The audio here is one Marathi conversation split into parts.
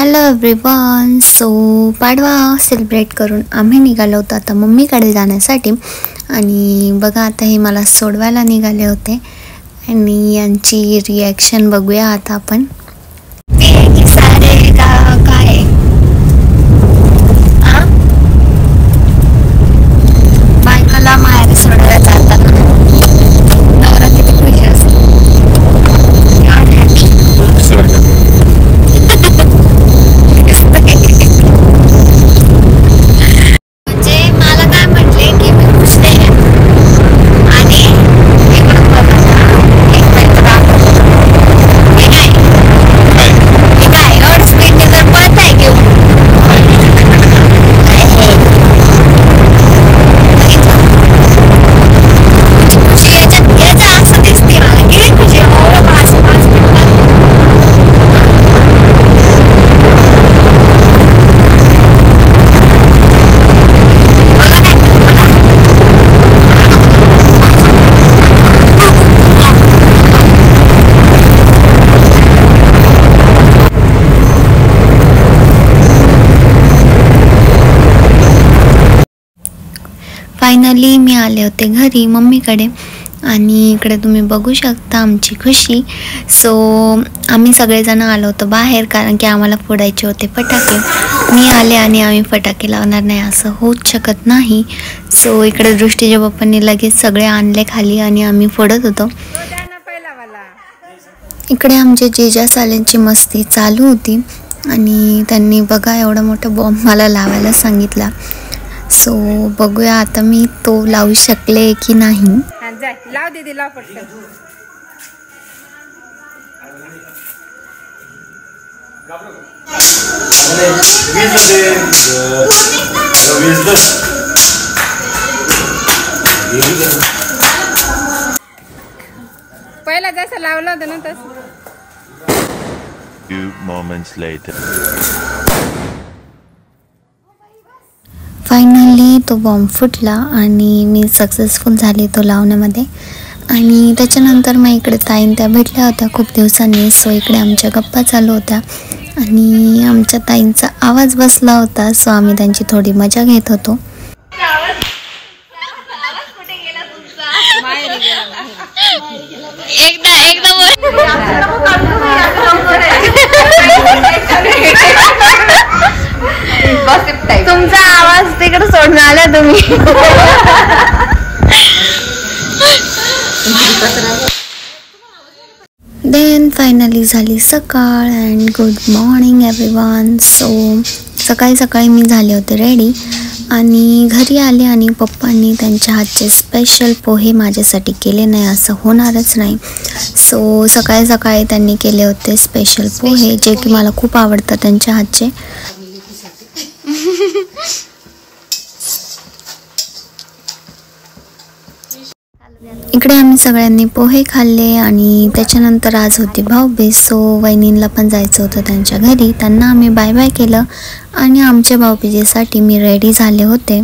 Hello everyone. So Padwa celebrate करून आम्ही निघालो होतो आता मम्मीकडे जाण्यासाठी. आणि बघा आता हे मला सोडवायला निघाले होते आणि यांची रिॲक्शन बघूया आता आपण. काय बायकाला माहेर सोडवायला जातात नवरा किती खुश असते. फायनली मी आले होते घरी मम्मीकडे आणि इकडे तुम्ही बघू शकता आमची खुशी. सो आम्ही सगळेजण आलो होतो बाहेर कारण की आम्हाला फोडायचे होते फटाके. मी आले आणि आम्ही फटाके लावणार नाही असं होऊच शकत नाही. सो इकडे दृष्टीच्या बाप्पांनी लगेच सगळे आणले खाली आणि आम्ही फोडत होतो. इकडे आमचे जेजा साल्यांची मस्ती चालू होती आणि त्यांनी बघा एवढा मोठा बॉम्ब मला लावायला सांगितला. सो बघूया आता मी तो लावू शकले की नाही. लाव दीदी लाव पटकन. पहिला जसं लावलं होतं ना तसं. Few moments later. फायनली तो बॉम्ब फुटला आणि मी सक्सेसफुल झाले तो लावण्यामध्ये. आणि त्याच्यानंतर मग इकडे ताईन त्या भेटल्या होत्या खूप दिवसांनी. सो इकडे आमच्या गप्पा चालू होत्या आणि आमच्या ताईंचा आवाज बसला होता. सो आम्ही त्यांची थोडी मजा घेत होतो. तुमचा आवाज तिकडे सोडून आला तुम्ही. देन फायनली झाली सकाळ and good morning everyone. So सकाळी सकाळी मी झाले होते रेडी आणि घरी आले आणि पप्पांनी त्यांच्या हातचे स्पेशल पोहे माझ्यासाठी केले नाही असं होणारच नाही. सो सकाळी सकाळी त्यांनी केले होते स्पेशल पोहे जे की मला खूप आवडतात त्यांच्या हातचे. इकडे आम्ही सगळ्यांनी पोहे खाल्ले आणि त्याच्यानंतर आज होती भाऊबीज. सो वहिनींना पण जायचं होतं त्यांच्या घरी. त्यांना आम्ही बाय बाय केलं आणि आमच्या भाऊबीजेसाठी मी रेडी झाले होते.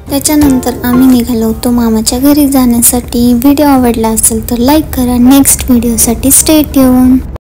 त्याच्यानंतर आम्ही निघालो होतो मामाच्या घरी जाण्यासाठी. व्हिडिओ आवडला असेल तर लाईक करा. नेक्स्ट व्हिडिओसाठी स्टे ट्यून.